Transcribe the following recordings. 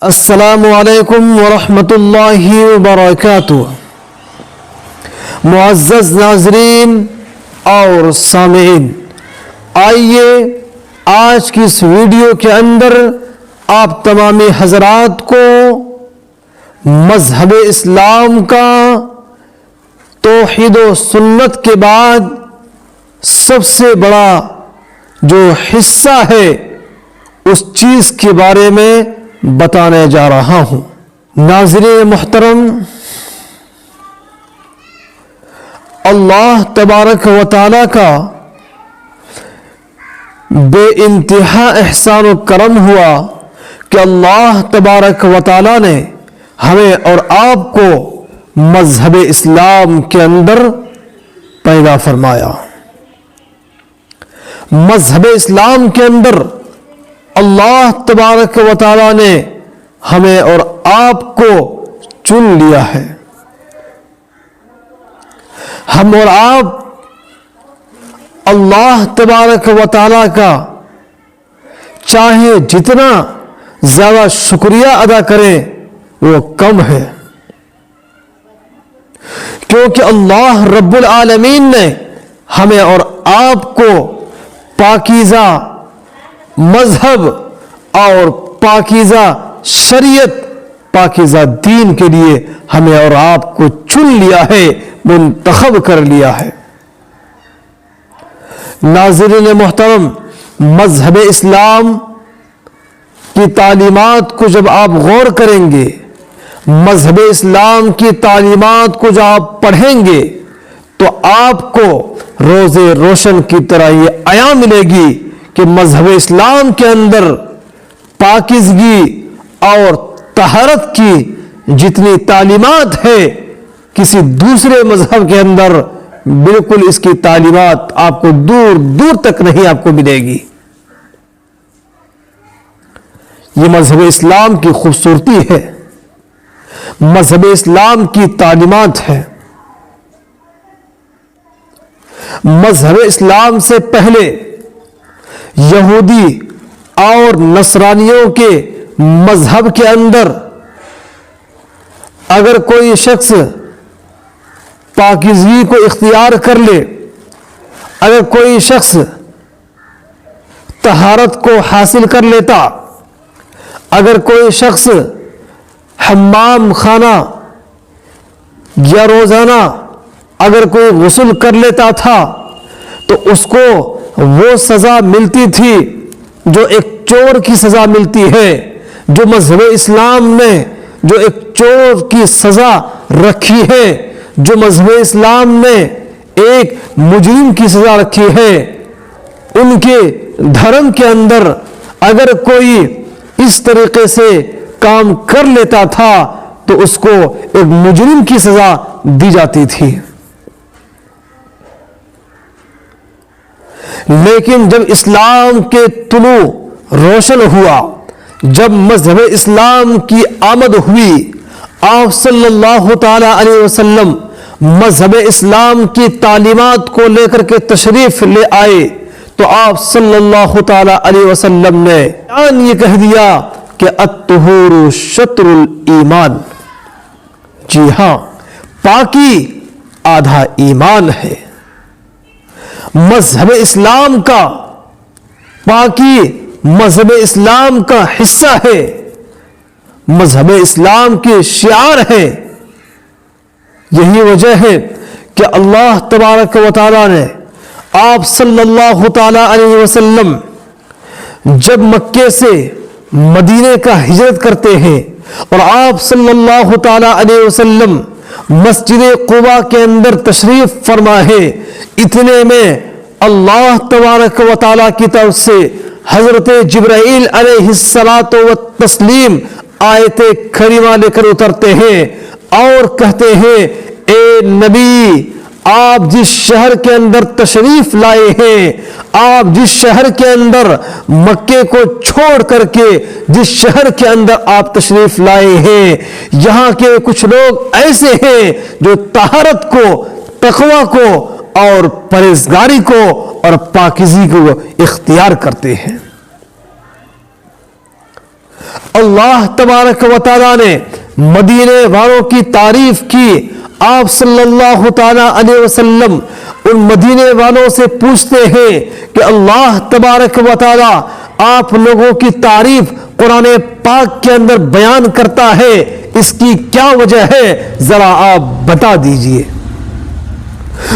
السلام علیکم ورحمۃ اللہ وبرکاتہ۔ معزز ناظرین اور سامعین، آئیے آج کی اس ویڈیو کے اندر آپ تمامی حضرات کو مذہب اسلام کا توحید و سنت کے بعد سب سے بڑا جو حصہ ہے اس چیز کے بارے میں بتانے جا رہا ہوں۔ ناظرین محترم، اللہ تبارک و تعالی کا بے انتہا احسان و کرم ہوا کہ اللہ تبارک و تعالی نے ہمیں اور آپ کو مذہب اسلام کے اندر پیدا فرمایا۔ مذہب اسلام کے اندر اللہ تبارک و تعالی نے ہمیں اور آپ کو چن لیا ہے۔ ہم اور آپ اللہ تبارک و تعالی کا چاہے جتنا زیادہ شکریہ ادا کریں وہ کم ہے، کیونکہ اللہ رب العالمین نے ہمیں اور آپ کو پاکیزہ مذہب اور پاکیزہ شریعت، پاکیزہ دین کے لیے ہمیں اور آپ کو چن لیا ہے، منتخب کر لیا ہے۔ ناظرین محترم، مذہب اسلام کی تعلیمات کو جب آپ غور کریں گے، مذہب اسلام کی تعلیمات کو جب آپ پڑھیں گے تو آپ کو روز روشن کی طرح یہ عیاں ملے گی کہ مذہب اسلام کے اندر پاکیزگی اور طہارت کی جتنی تعلیمات ہے کسی دوسرے مذہب کے اندر بالکل اس کی تعلیمات آپ کو دور دور تک نہیں آپ کو ملے گی۔ یہ مذہب اسلام کی خوبصورتی ہے، مذہب اسلام کی تعلیمات ہے۔ مذہب اسلام سے پہلے یہودی اور نصرانیوں کے مذہب کے اندر اگر کوئی شخص پاکیزگی کو اختیار کر لے، اگر کوئی شخص طہارت کو حاصل کر لیتا، اگر کوئی شخص حمام خانہ یا روزانہ اگر کوئی غسل کر لیتا تھا تو اس کو وہ سزا ملتی تھی جو ایک چور کی سزا ملتی ہے۔ جو مذہب اسلام نے جو ایک چور کی سزا رکھی ہے، جو مذہب اسلام نے ایک مجرم کی سزا رکھی ہے، ان کے دھرم کے اندر اگر کوئی اس طریقے سے کام کر لیتا تھا تو اس کو ایک مجرم کی سزا دی جاتی تھی۔ لیکن جب اسلام کے طلوع روشن ہوا، جب مذہب اسلام کی آمد ہوئی، آپ صلی اللہ تعالی علیہ وسلم مذہب اسلام کی تعلیمات کو لے کر کے تشریف لے آئے تو آپ صلی اللہ تعالی علیہ وسلم نے یہ کہہ دیا کہ الطہور شطر الایمان، جی ہاں، پاکی آدھا ایمان ہے۔ مذہب اسلام کا پاکی مذہب اسلام کا حصہ ہے، مذہب اسلام کی شعار ہے۔ یہی وجہ ہے کہ اللہ تبارک و تعالی نے آپ صلی اللہ تعالی علیہ وسلم جب مکے سے مدینے کا ہجرت کرتے ہیں اور آپ صلی اللہ تعالی علیہ وسلم مسجد قباء کے اندر تشریف فرما ہے، اتنے میں اللہ تبارک و تعالی کی طرف سے حضرت جبرائیل علیہ الصلاۃ والتسلیم آیت کریمہ لے کر اترتے ہیں اور کہتے ہیں، اے نبی، آپ جس شہر کے اندر تشریف لائے ہیں، آپ جس شہر کے اندر مکے کو چھوڑ کر کے جس شہر کے اندر آپ تشریف لائے ہیں، یہاں کے کچھ لوگ ایسے ہیں جو طہارت کو، تقوی کو اور پرہیزگاری کو اور پاکیزگی کو اختیار کرتے ہیں۔ اللہ تبارک و تعالیٰ نے مدینے والوں کی تعریف کی. آپ صلی اللہ تعالی علیہ وسلم ان مدینے والوں سے پوچھتے ہیں کہ اللہ تبارک و تعالیٰ آپ لوگوں کی تعریف قرآن پاک کے اندر بیان کرتا ہے, اس کی کیا وجہ ہے, ذرا آپ بتا دیجئے.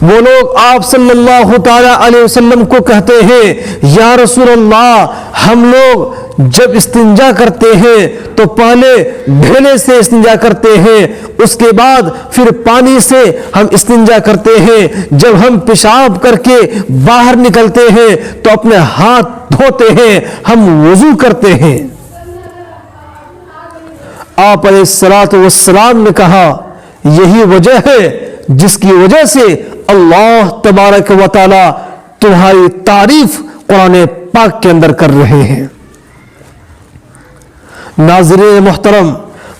وہ لوگ آپ صلی اللہ تعالی علیہ وسلم کو کہتے ہیں, یا رسول اللہ, ہم لوگ جب استنجا کرتے ہیں تو پہلے ڈھیلے سے استنجا کرتے ہیں, اس کے بعد پھر پانی سے ہم استنجا کرتے ہیں. جب ہم پیشاب کر کے باہر نکلتے ہیں تو اپنے ہاتھ دھوتے ہیں, ہم وضو کرتے ہیں. آپ علیہ الصلوۃ والسلام نے کہا یہی وجہ ہے جس کی وجہ سے اللہ تبارک و تعالی تمہاری تعریف قرآن پاک کے اندر کر رہے ہیں. ناظرین محترم,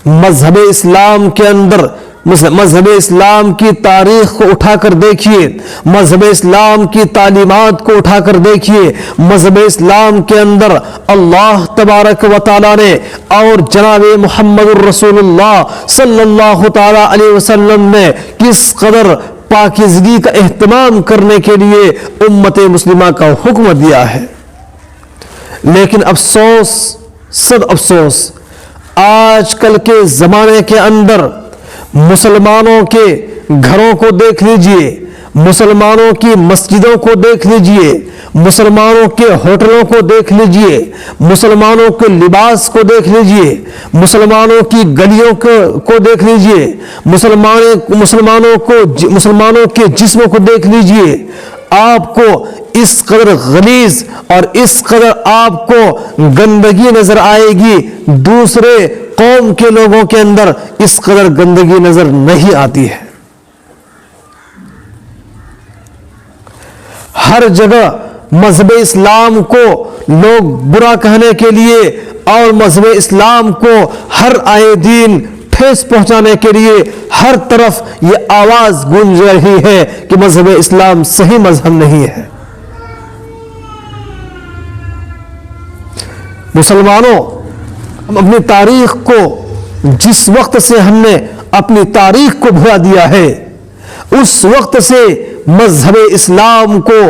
مذہب اسلام کے اندر مذہب اسلام کی تاریخ کو اٹھا کر دیکھیے, مذہب اسلام کی تعلیمات کو اٹھا کر دیکھیے. مذہب اسلام کے اندر اللہ تبارک و تعالی نے اور جناب محمد الرسول اللہ صلی اللہ تعالی علیہ وسلم نے کس قدر پاکیزگی کا اہتمام کرنے کے لیے امت مسلمہ کا حکم دیا ہے. لیکن افسوس, صد افسوس, آج کل کے زمانے کے اندر مسلمانوں کے گھروں کو دیکھ لیجئے, مسلمانوں کی مسجدوں کو دیکھ لیجئے, مسلمانوں کے ہوٹلوں کو دیکھ لیجئے, مسلمانوں کے لباس کو دیکھ لیجئے, مسلمانوں کی گلیوں کو دیکھ لیجئے, مسلمانوں کے جسموں کو دیکھ لیجئے. آپ کو اس قدر غلیظ اور اس قدر آپ کو گندگی نظر آئے گی, دوسرے قوم کے لوگوں کے اندر اس قدر گندگی نظر نہیں آتی ہے. ہر جگہ مذہب اسلام کو لوگ برا کہنے کے لیے اور مذہب اسلام کو ہر آئے دن ٹھیس پہنچانے کے لیے ہر طرف یہ آواز گونج رہی ہے کہ مذہب اسلام صحیح مذہب نہیں ہے. مسلمانوں, ہم اپنی تاریخ کو, جس وقت سے ہم نے اپنی تاریخ کو بھلا دیا ہے, اس وقت سے مذہب اسلام کو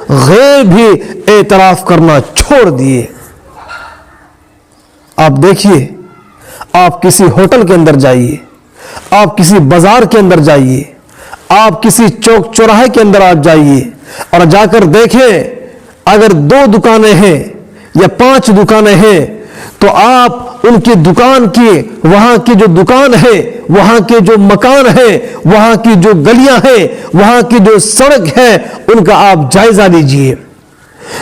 غیر بھی اعتراف کرنا چھوڑ دیے. آپ دیکھیے, آپ کسی ہوٹل کے اندر جائیے, آپ کسی بازار کے اندر جائیے, آپ کسی چوک چوراہے کے اندر آپ جائیے اور جا کر دیکھیں, اگر 2 دکانیں ہیں یا 5 دکانیں ہیں تو آپ ان کی دکان کی, وہاں کی جو دکان ہے, وہاں کے جو مکان ہے, وہاں کی جو گلیاں ہیں, وہاں کی جو سڑک ہے, ان کا آپ جائزہ لیجئے.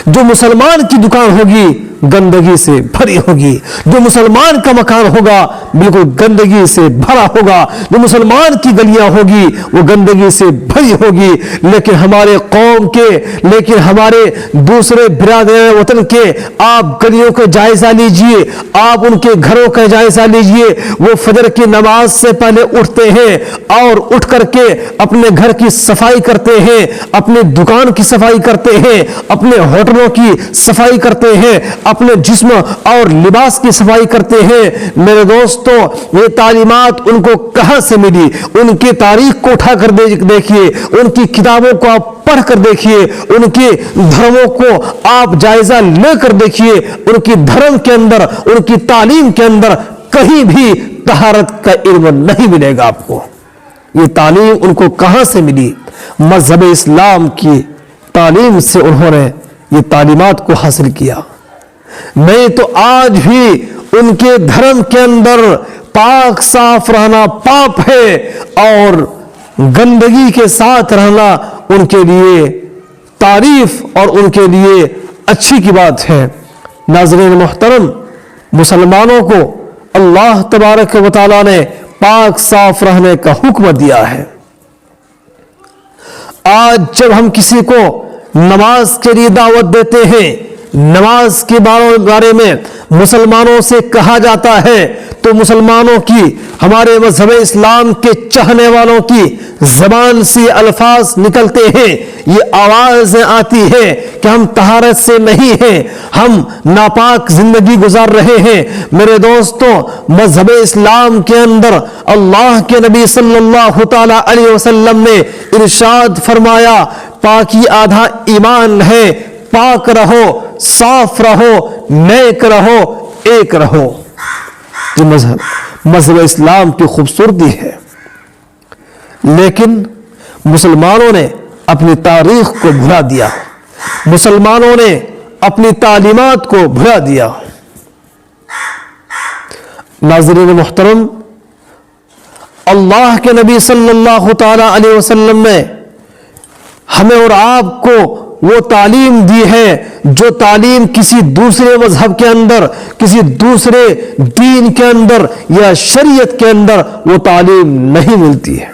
جو مسلمان کی دکان ہوگی گندگی سے بھری ہوگی, جو مسلمان کا مکان ہوگا بالکل گندگی سے بھرا ہوگا, جو مسلمان کی گلیاں ہوگی وہ گندگی سے بھری ہوگی. لیکن ہمارے قوم کے, لیکن ہمارے دوسرے برادر وطن کے آپ گلیوں کا جائزہ لیجئے, آپ ان کے گھروں کا جائزہ لیجئے. وہ فجر کی نماز سے پہلے اٹھتے ہیں اور اٹھ کر کے اپنے گھر کی صفائی کرتے ہیں, اپنے دکان کی صفائی کرتے ہیں, اپنے ہوٹلوں کی صفائی کرتے ہیں, اپنے جسم اور لباس کی صفائی کرتے ہیں. میرے دوستو, یہ تعلیمات ان کو کہاں سے ملی؟ ان کی تاریخ کو اٹھا کر دیکھیے, ان کی کتابوں کو آپ پڑھ کر دیکھیے, ان کے دھرموں کو آپ جائزہ لے کر دیکھیے. ان کی دھرم کے اندر, ان کی تعلیم کے اندر کہیں بھی طہارت کا علم نہیں ملے گا آپ کو. یہ تعلیم ان کو کہاں سے ملی؟ مذہب اسلام کی تعلیم سے انہوں نے یہ تعلیمات کو حاصل کیا. نہیں تو آج بھی ان کے دھرم کے اندر پاک صاف رہنا پاپ ہے اور گندگی کے ساتھ رہنا ان کے لیے تعریف اور ان کے لیے اچھی کی بات ہے. ناظرین محترم, مسلمانوں کو اللہ تبارک و تعالی نے پاک صاف رہنے کا حکم دیا ہے. آج جب ہم کسی کو نماز کے لیے دعوت دیتے ہیں, نماز کے بارے میں مسلمانوں سے کہا جاتا ہے تو مسلمانوں کی، ہمارے مذہب اسلام کے چاہنے والوں کی زبان سے الفاظ نکلتے ہیں، یہ آوازیں آتی ہیں کہ ہم طہارت سے نہیں ہیں، ہم ناپاک زندگی گزار رہے ہیں۔ میرے دوستوں، مذہب اسلام کے اندر اللہ کے نبی صلی اللہ تعالی علیہ وسلم نے ارشاد فرمایا، پاکی آدھا ایمان ہے، پاک رہو، صاف رہو، نیک رہو، ایک رہو۔ یہ مذہب اسلام کی خوبصورتی ہے، لیکن مسلمانوں نے اپنی تاریخ کو بھلا دیا، مسلمانوں نے اپنی تعلیمات کو بھلا دیا۔ ناظرین محترم، اللہ کے نبی صلی اللہ تعالی علیہ وسلم نے ہمیں اور آپ کو وہ تعلیم دی ہے جو تعلیم کسی دوسرے مذہب کے اندر، کسی دوسرے دین کے اندر یا شریعت کے اندر وہ تعلیم نہیں ملتی ہے۔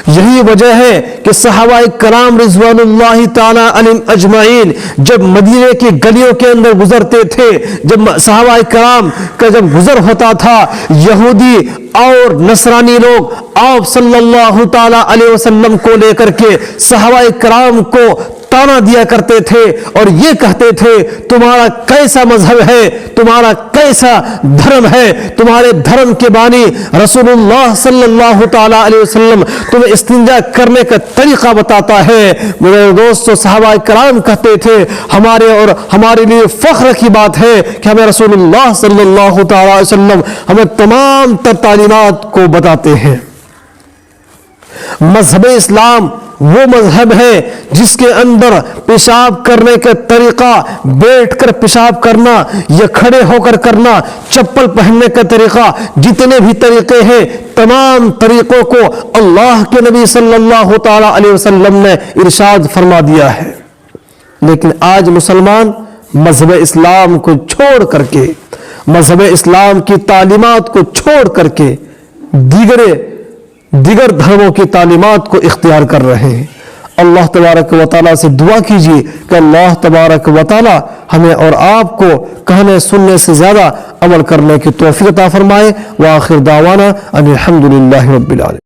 یہی وجہ ہے کہ صحابہ کرام رضوان اللہ تعالی علیہم اجمعین جب مدینے کی گلیوں کے اندر گزرتے تھے، جب صحابہ کرام کا جب گزر ہوتا تھا، یہودی اور نصرانی لوگ آپ صلی اللہ تعالی علیہ وسلم کو لے کر کے صحابہ کرام کو تانا دیا کرتے تھے اور یہ کہتے تھے، تمہارا کیسا مذہب ہے، تمہارا کیسا دھرم ہے، تمہارے دھرم کے بانی رسول اللہ صلی اللہ تعالی علیہ وسلم تمہیں استنجا کرنے کا طریقہ بتاتا ہے۔ میرے دوستو، صحابہ کرام کہتے تھے، ہمارے اور ہمارے لیے فخر کی بات ہے کہ ہمیں رسول اللہ صلی اللہ تعالی علیہ وسلم ہمیں تمام تر تعلیمات کو بتاتے ہیں۔ مذہب اسلام وہ مذہب ہے جس کے اندر پیشاب کرنے کا طریقہ بیٹھ کر پیشاب کرنا یا کھڑے ہو کر کرنا، چپل پہننے کا طریقہ، جتنے بھی طریقے ہیں تمام طریقوں کو اللہ کے نبی صلی اللہ تعالی علیہ وسلم نے ارشاد فرما دیا ہے۔ لیکن آج مسلمان مذہب اسلام کو چھوڑ کر کے، مذہب اسلام کی تعلیمات کو چھوڑ کر کے دیگر دھرموں کی تعلیمات کو اختیار کر رہے ہیں۔ اللہ تبارک و تعالیٰ سے دعا کیجیے کہ اللہ تبارک و تعالیٰ ہمیں اور آپ کو کہنے سننے سے زیادہ عمل کرنے کی توفیق عطا فرمائے۔ وآخر دعوانا ان الحمد للہ رب العالمین۔